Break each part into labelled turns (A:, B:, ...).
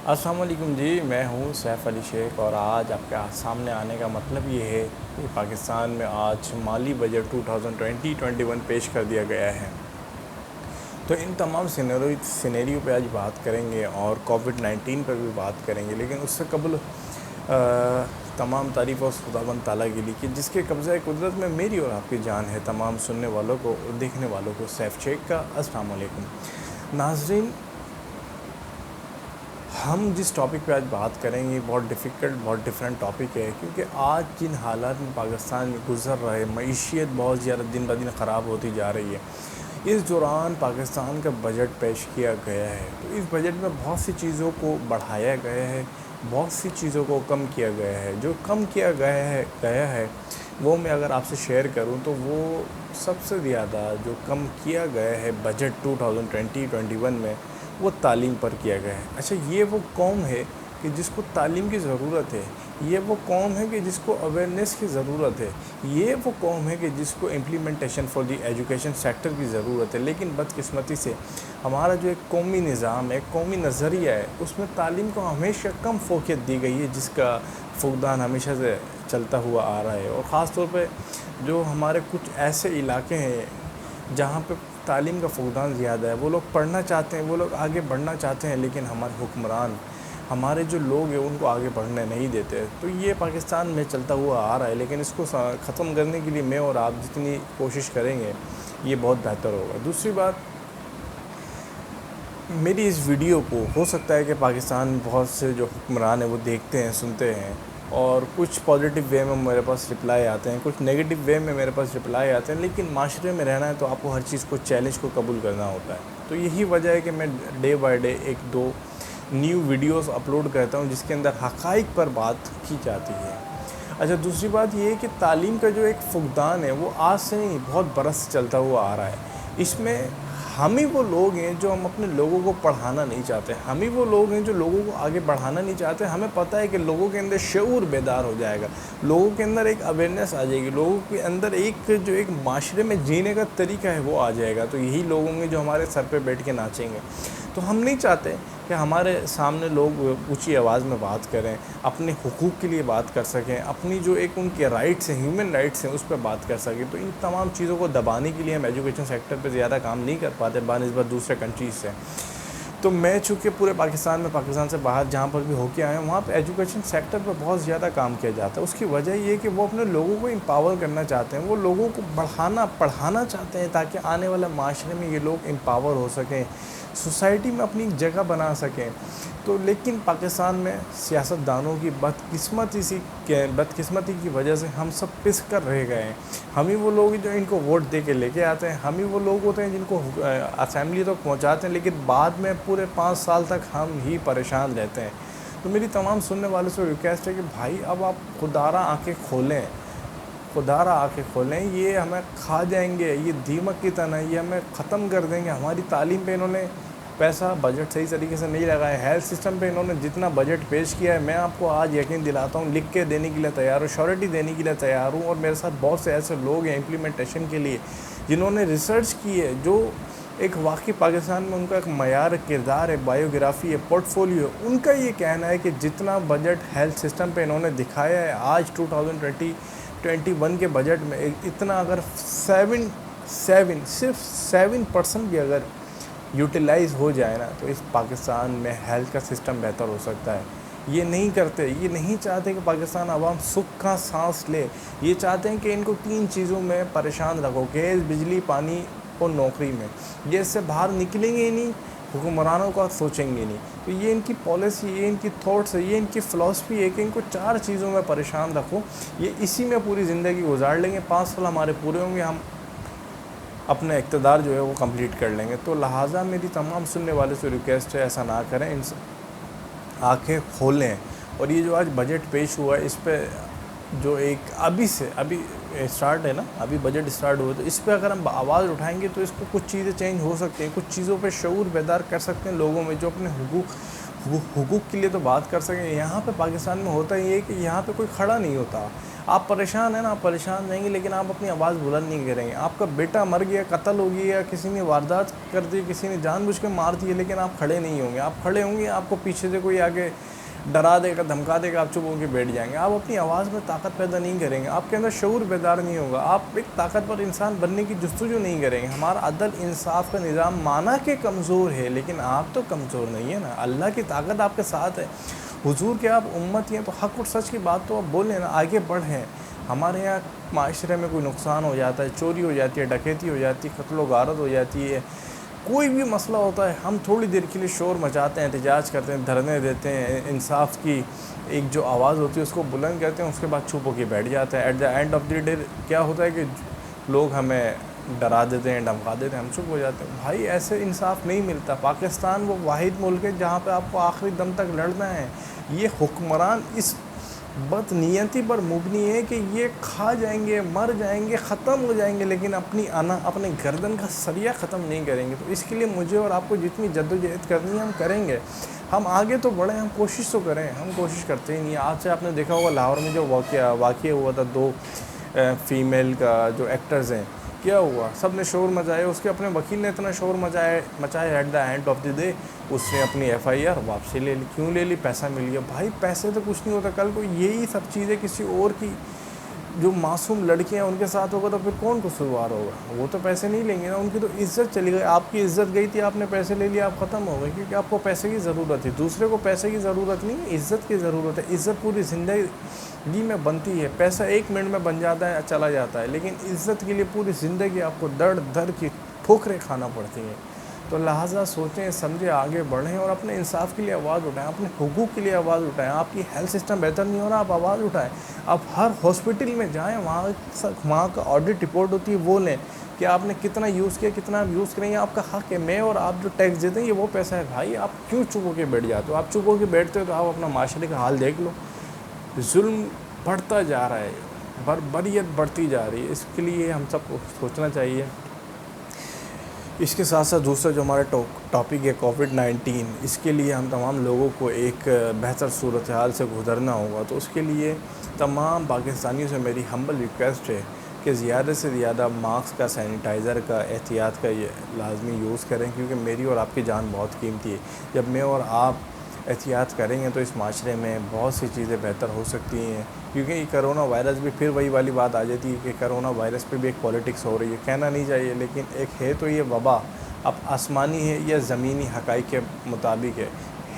A: السلام علیکم جی، میں ہوں سیف علی شیخ اور آج آپ کے سامنے آنے کا مطلب یہ ہے کہ پاکستان میں آج مالی بجٹ 2020-21 پیش کر دیا گیا ہے۔ تو ان تمام سینیریو پہ آج بات کریں گے اور کووڈ-19 پر بھی بات کریں گے، لیکن اس سے قبل تمام تعریف اور خداوند تعالیٰ کے لیے کہ جس کے قبضہ قدرت میں میری اور آپ کی جان ہے۔ تمام سننے والوں کو اور دیکھنے والوں کو سیف شیخ کا السلام علیکم۔ ناظرین، ہم جس ٹاپک پہ آج بات کریں گے بہت ڈیفیکلٹ، بہت ڈیفرنٹ ٹاپک ہے، کیونکہ آج جن حالات میں پاکستان میں گزر رہے، معیشت بہت زیادہ دن بہ دن خراب ہوتی جا رہی ہے۔ اس دوران پاکستان کا بجٹ پیش کیا گیا ہے، تو اس بجٹ میں بہت سی چیزوں کو بڑھایا گیا ہے، بہت سی چیزوں کو کم کیا گیا ہے۔ جو کم کیا گیا ہے وہ میں اگر آپ سے شیئر کروں تو وہ سب سے زیادہ جو کم کیا گیا ہے بجٹ 2020-21 میں، وہ تعلیم پر کیا گیا ہے۔ اچھا، یہ وہ قوم ہے کہ جس کو تعلیم کی ضرورت ہے، یہ وہ قوم ہے کہ جس کو اویئرنیس کی ضرورت ہے، یہ وہ قوم ہے کہ جس کو implementation for the education sector کی ضرورت ہے۔ لیکن بدقسمتی سے ہمارا جو ایک قومی نظام ہے، قومی نظریہ ہے، اس میں تعلیم کو ہمیشہ کم فوقیت دی گئی ہے، جس کا فقدان ہمیشہ سے چلتا ہوا آ رہا ہے۔ اور خاص طور پہ جو ہمارے کچھ ایسے علاقے ہیں جہاں پہ تعلیم کا فقدان زیادہ ہے، وہ لوگ پڑھنا چاہتے ہیں، وہ لوگ آگے بڑھنا چاہتے ہیں، لیکن ہمارے حکمران، ہمارے جو لوگ ہیں ان کو آگے بڑھنے نہیں دیتے۔ تو یہ پاکستان میں چلتا ہوا آ رہا ہے، لیکن اس کو ختم کرنے کے لیے میں اور آپ جتنی کوشش کریں گے یہ بہت بہتر ہوگا۔ دوسری بات، میری اس ویڈیو کو ہو سکتا ہے کہ پاکستان میں بہت سے جو حکمران ہیں وہ دیکھتے ہیں، سنتے ہیں، اور کچھ پازیٹیو وے میں میرے پاس رپلائی آتے ہیں، کچھ نیگیٹو وے میں میرے پاس رپلائی آتے ہیں، لیکن معاشرے میں رہنا ہے تو آپ کو ہر چیز کو، چیلنج کو قبول کرنا ہوتا ہے۔ تو یہی وجہ ہے کہ میں ڈے بائی ڈے ایک دو نیو ویڈیوز اپلوڈ کرتا ہوں جس کے اندر حقائق پر بات کی جاتی ہے۔ اچھا، دوسری بات یہ ہے کہ تعلیم کا جو ایک فقدان ہے وہ آج سے نہیں، بہت برس سے چلتا ہوا آ رہا ہے۔ اس میں ہم ہی وہ لوگ ہیں جو ہم اپنے لوگوں کو پڑھانا نہیں چاہتے، ہم ہی وہ لوگ ہیں جو لوگوں کو آگے بڑھانا نہیں چاہتے۔ ہمیں پتہ ہے کہ لوگوں کے اندر شعور بیدار ہو جائے گا، لوگوں کے اندر ایک اویئرنیس آ جائے گی، لوگوں کے اندر ایک جو ایک معاشرے میں جینے کا طریقہ ہے وہ آ جائے گا۔ تو یہی لوگ ہوں گے جو ہمارے سر پہ بیٹھ کے ناچیں گے۔ تو ہم نہیں چاہتے کہ ہمارے سامنے لوگ اونچی آواز میں بات کریں، اپنے حقوق کے لیے بات کر سکیں، اپنی جو ایک ان کے رائٹس ہیں، ہیومن رائٹس ہیں، اس پہ بات کر سکیں۔ تو ان تمام چیزوں کو دبانے کے لیے ہم ایجوکیشن سیکٹر پہ زیادہ کام نہیں کر پاتے بنسبت دوسرے کنٹریز سے۔ تو میں چونکہ پورے پاکستان میں، پاکستان سے باہر جہاں پر بھی ہو کے آئے ہیں، وہاں پہ ایجوکیشن سیکٹر پہ بہت زیادہ کام کیا جاتا ہے۔ اس کی وجہ یہ ہے کہ وہ اپنے لوگوں کو امپاور کرنا چاہتے ہیں، وہ لوگوں کو پڑھانا چاہتے ہیں تاکہ آنے والے معاشرے میں یہ لوگ امپاور ہو سکیں، سوسائٹی میں اپنی جگہ بنا سکیں۔ تو لیکن پاکستان میں سیاستدانوں کی بدقسمتی کی وجہ سے ہم سب پس کر رہ گئے ہیں۔ ہم ہی وہ لوگ ہیں جو ان کو ووٹ دے کے لے کے آتے ہیں، ہم ہی وہ لوگ ہوتے ہیں جن کو اسمبلی تک پہنچاتے ہیں، لیکن بعد میں پورے 5 سال تک ہم ہی پریشان رہتے ہیں۔ تو میری تمام سننے والوں سے ریکویسٹ ہے کہ بھائی اب آپ خودارہ آنکھیں کھولیں، خودارہ آنکھیں کھولیں۔ یہ ہمیں کھا جائیں گے، یہ دیمک کی طرح، یہ ہمیں ختم کر دیں گے۔ ہماری تعلیم پہ انہوں نے پیسہ، بجٹ صحیح طریقے سے نہیں لگایا، ہیلتھ سسٹم پہ انہوں نے جتنا بجٹ پیش کیا ہے، میں آپ کو آج یقین دلاتا ہوں، لکھ کے دینے کے لیے تیار ہوں، شیورٹی دینے کے لیے تیار ہوں۔ اور میرے ساتھ بہت سے ایسے لوگ ہیں امپلیمنٹیشن کے لیے جنہوں نے ریسرچ کی ہے، جو ایک واقعی پاکستان میں ان کا ایک معیار کردار ہے، بایوگرافی ہے، پورٹ فولیو ہے۔ ان کا یہ کہنا ہے کہ جتنا بجٹ ہیلتھ سسٹم پہ انہوں نے دکھایا ہے آج 2020-21 کے بجٹ میں، اتنا اگر صرف 7% بھی اگر یوٹیلائز ہو جائے نا، تو اس پاکستان میں ہیلتھ کا سسٹم بہتر ہو سکتا ہے۔ یہ نہیں کرتے، یہ نہیں چاہتے کہ پاکستان عوام سکھ کا سانس لے۔ یہ چاہتے ہیں کہ ان کو 3 چیزوں میں پریشان رکھو، گیس، بجلی، پانی اور نوکری میں۔ یہ اس سے باہر نکلیں گے ہی نہیں، حکمرانوں کا سوچیں گے نہیں۔ تو یہ ان کی پالیسی، یہ ان کی تھاٹس ہے، یہ ان کی فلسفی ہے کہ ان کو 4 چیزوں میں پریشان رکھو، یہ اسی میں پوری زندگی گزار لیں گے، 5 سال ہمارے پورے ہوں گے، ہم اپنا اقتدار جو ہے وہ کمپلیٹ کر لیں گے۔ تو لہٰذا میری تمام سننے والے سے ریکویسٹ ہے ایسا نہ کریں، ان سے آنکھیں کھولیں۔ اور یہ جو آج بجٹ پیش ہوا ہے، اس پہ جو ایک ابھی اسٹارٹ ہے نا، ابھی بجٹ اسٹارٹ ہوا ہے، تو اس پہ اگر ہم آواز اٹھائیں گے تو اس کو کچھ چیزیں چینج ہو سکتی ہیں، کچھ چیزوں پہ شعور بیدار کر سکتے ہیں لوگوں میں، جو اپنے حقوق کے لیے تو بات کر سکیں۔ یہاں پہ پاکستان میں ہوتا یہ ہے کہ یہاں پہ کوئی کھڑا نہیں ہوتا۔ آپ پریشان ہیں نا، آپ پریشان رہیں گے لیکن آپ اپنی آواز بلند نہیں کریں گے. آپ کا بیٹا مر گیا، قتل ہو گیا، کسی نے واردات کر دی، کسی نے جان بوجھ کے مار دی، لیکن آپ کھڑے نہیں ہوں گے. آپ کھڑے ہوں گے، آپ کو پیچھے سے کوئی آگے ڈرا دے گا، دھمکا دے گا، آپ چپ ہو کے بیٹھ جائیں گے. آپ اپنی آواز میں طاقت پیدا نہیں کریں گے، آپ کے اندر شعور بیدار نہیں ہوگا، آپ ایک طاقتور انسان بننے کی جستجو نہیں کریں گے. ہمارا عدل انصاف کا نظام مانا کہ کمزور ہے، لیکن آپ تو کمزور نہیں ہے نا، اللہ کی طاقت آپ کے ساتھ ہے. حضور کے آپ امت ہیں تو حق اور سچ کی بات تو آپ بولیں نا، آگے بڑھیں. ہمارے یہاں معاشرے میں کوئی نقصان ہو جاتا ہے، چوری ہو جاتی ہے، ڈکیتی ہو جاتی ہے، قتل و غارت ہو جاتی ہے، کوئی بھی مسئلہ ہوتا ہے، ہم تھوڑی دیر کے لیے شور مچاتے ہیں، احتجاج کرتے ہیں، دھرنے دیتے ہیں، انصاف کی ایک جو آواز ہوتی ہے اس کو بلند کرتے ہیں، اس کے بعد چپ ہو کے بیٹھ جاتے ہیں. At the end of the day کیا ہوتا ہے کہ لوگ ہمیں ڈرا دیتے ہیں، دھمکا دیتے ہیں، ہم چپ ہو جاتے ہیں. بھائی ایسے انصاف نہیں ملتا. پاکستان وہ واحد ملک ہے جہاں پہ آپ کو آخری دم تک لڑنا ہے. یہ حکمران اس بد نیتی پر مبنی ہے کہ یہ کھا جائیں گے، مر جائیں گے، ختم ہو جائیں گے، لیکن اپنی اپنے گردن کا سریہ ختم نہیں کریں گے. تو اس کے لیے مجھے اور آپ کو جتنی جدوجہد کرنی ہے ہم کریں گے. ہم آگے تو بڑھیں، ہم کوشش تو کریں، ہم کوشش کرتے ہی نہیں. آج سے آپ نے دیکھا ہوگا لاہور میں جو واقعہ ہوا تھا، دو فیمیل کا جو ایکٹرز ہیں، کیا ہوا؟ سب نے شور مچایا، اس کے اپنے وکیل نے اتنا شور مچایا. At the end of the day اس نے اپنی ایف آئی آر واپسی لے لی. کیوں لے لی؟ پیسہ مل گیا. بھائی پیسے تو کچھ نہیں ہوتا. کل کو یہی سب چیزیں کسی اور کی جو معصوم لڑکیاں ان کے ساتھ ہوگا تو پھر کون قصوروار ہوگا؟ وہ تو پیسے نہیں لیں گے نا، ان کی تو عزت چلی گئی. آپ کی عزت گئی تھی، آپ نے پیسے لے لیا، آپ ختم ہو گئے، کیونکہ آپ کو پیسے کی ضرورت تھی. دوسرے کو پیسے کی ضرورت نہیں ہے، عزت کی ضرورت ہے. عزت پوری زندگی میں بنتی ہے. پیسہ ایک منٹ میں بن جاتا ہے، چلا جاتا ہے، لیکن عزت کے لیے پوری زندگی آپ کو در کی ٹھوکریں کھانا پڑتی ہیں. تو لہٰذا سوچیں سمجھیں، آگے بڑھیں اور اپنے انصاف کے لیے آواز اٹھائیں، اپنے حقوق کے لیے آواز اٹھائیں. آپ کی ہیلتھ سسٹم بہتر نہیں ہو رہا، آپ آواز اٹھائیں. آپ ہر ہاسپٹل میں جائیں، وہاں کا آڈٹ رپورٹ ہوتی ہے، وہ لیں کہ آپ نے کتنا یوز کیا، کتنا آپ یوز کریں گے. آپ کا حق ہے. میں اور آپ جو ٹیکس دیتے ہیں یہ وہ پیسہ ہے. بھائی آپ کیوں چپ ہو کے بیٹھ جاتے ہو؟ آپ چپ ہو کے بیٹھتے ہو تو آپ اپنا معاشرے کا حال دیکھ لو. ظلم بڑھتا جا رہا ہے، بربریت بڑھتی جا رہی ہے. اس کے لیے ہم سب کو سوچنا چاہیے. اس کے ساتھ ساتھ دوسرا جو ہمارا ٹاپک ہے کووڈ-19، اس کے لیے ہم تمام لوگوں کو ایک بہتر صورتحال سے گزرنا ہوگا. تو اس کے لیے تمام پاکستانیوں سے میری ہمبل ریکویسٹ ہے کہ زیادہ سے زیادہ ماسک کا، سینیٹائزر کا، احتیاط کا یہ لازمی یوز کریں، کیونکہ میری اور آپ کی جان بہت قیمتی ہے. جب میں اور آپ احتیاط کریں گے تو اس معاشرے میں بہت سی چیزیں بہتر ہو سکتی ہیں. کیونکہ یہ کرونا وائرس بھی پھر وہی والی بات آ جاتی ہے کہ کرونا وائرس پہ بھی ایک پولیٹکس ہو رہی ہے. کہنا نہیں چاہیے، لیکن ایک ہے تو یہ وبا، اب آسمانی ہے یا زمینی حقائق کے مطابق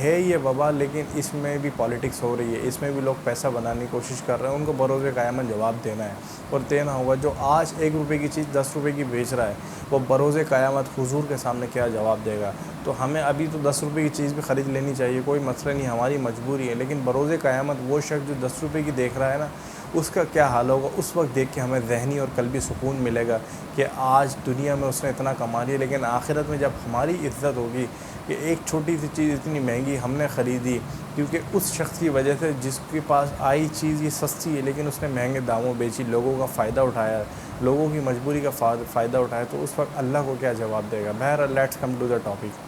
A: ہے یہ وبا، لیکن اس میں بھی پالیٹکس ہو رہی ہے. اس میں بھی لوگ پیسہ بنانے کی کوشش کر رہے ہیں. ان کو بروز قیامت جواب دینا ہے اور دینا ہوگا. جو آج 1 روپے کی چیز 10 روپے کی بیچ رہا ہے، وہ بروز قیامت حضور کے سامنے کیا جواب دے گا؟ تو ہمیں ابھی تو 10 روپے کی چیز بھی خرید لینی چاہیے، کوئی مسئلہ نہیں، ہماری مجبوری ہے. لیکن بروز قیامت وہ شخص جو 10 روپے کی دیکھ رہا ہے نا، اس کا کیا حال ہوگا؟ اس وقت دیکھ کے ہمیں ذہنی اور قلبی سکون ملے گا کہ آج دنیا میں اس نے اتنا کما لیا، لیکن آخرت میں جب ہماری عزت ہوگی کہ ایک چھوٹی سی چیز اتنی مہنگی ہم نے خریدی کیونکہ اس شخص کی وجہ سے جس کے پاس آئی چیز یہ سستی ہے لیکن اس نے مہنگے داموں بیچی، لوگوں کا فائدہ اٹھایا، لوگوں کی مجبوری کا فائدہ اٹھایا، تو اس وقت اللہ کو کیا جواب دے گا؟ بہرحال let's come to the topic.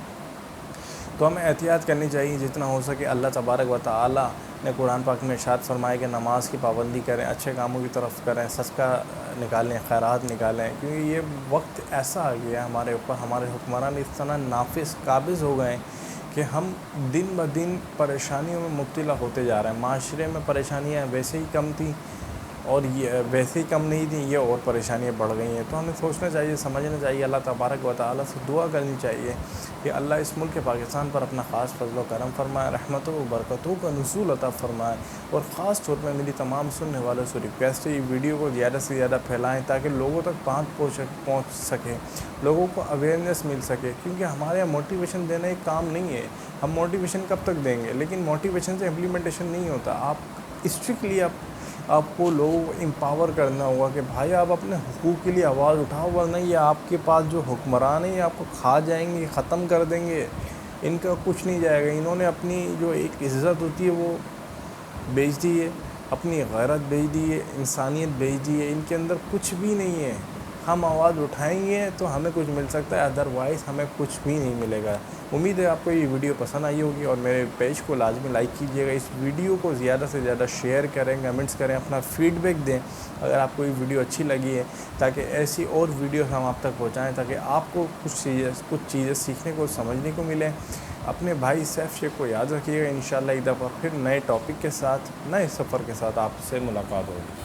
A: تو ہمیں احتیاط کرنی چاہیے جتنا ہو سکے. اللہ تبارک و تعالی نے قرآن پاک میں ارشاد فرمایا کہ نماز کی پابندی کریں، اچھے کاموں کی طرف کریں، صدقہ نکالیں، خیرات نکالیں، کیونکہ یہ وقت ایسا آ گیا ہے ہمارے اوپر، ہمارے حکمران اس طرح نافذ قابض ہو گئے ہیں کہ ہم دن بدن پریشانیوں میں مبتلا ہوتے جا رہے ہیں. معاشرے میں پریشانیاں ویسے ہی کم تھیں اور یہ ویسے ہی کم نہیں تھیں، یہ اور پریشانیاں بڑھ گئی ہیں. تو ہمیں سوچنا چاہیے، سمجھنا چاہیے، اللہ تبارک و تعالیٰ سے دعا کرنی چاہیے کہ اللہ اس ملک پاکستان پر اپنا خاص فضل و کرم فرمائے، رحمتوں و برکتوں کا نزول عطا فرمائے. اور خاص طور پر میری تمام سننے والوں سے ریکویسٹ ہے یہ ویڈیو کو زیادہ سے زیادہ پھیلائیں تاکہ لوگوں تک پہنچ سکے، لوگوں کو اویئرنیس مل سکے. کیونکہ ہمارے یہاں موٹیویشن دینا ایک کام نہیں ہے. ہم موٹیویشن کب تک دیں گے؟ لیکن موٹیویشن سے امپلیمنٹیشن نہیں ہوتا. آپ اسٹرکٹلی آپ کو لوگوں کو امپاور کرنا ہوگا کہ بھائی آپ اپنے حقوق کے لیے آواز اٹھاؤ، ورنہ یہ آپ کے پاس جو حکمران ہیں یہ آپ کو کھا جائیں گے، ختم کر دیں گے. ان کا کچھ نہیں جائے گا. انہوں نے اپنی جو ایک عزت ہوتی ہے وہ بیچ دی ہے، اپنی غیرت بیچ دی ہے، انسانیت بیچ دی ہے. ان کے اندر کچھ بھی نہیں ہے. ہم آواز اٹھائیں گے تو ہمیں کچھ مل سکتا ہے، ادروائز ہمیں کچھ بھی نہیں ملے گا. امید ہے آپ کو یہ ویڈیو پسند آئی ہوگی، اور میرے پیج کو لازمی لائک کیجیے گا، اس ویڈیو کو زیادہ سے زیادہ شیئر کریں، کمنٹس کریں، اپنا فیڈ بیک دیں اگر آپ کو یہ ویڈیو اچھی لگی ہے، تاکہ ایسی اور ویڈیوز ہم آپ تک پہنچائیں، تاکہ آپ کو کچھ چیزیں سیکھنے کو سمجھنے کو ملیں۔ اپنے بھائی سیف شیخ کو یاد رکھیے گا، انشاءاللہ ایک دفعہ پھر نئے ٹاپک کے ساتھ، نئے سفر کے ساتھ آپ سے ملاقات ہوگی۔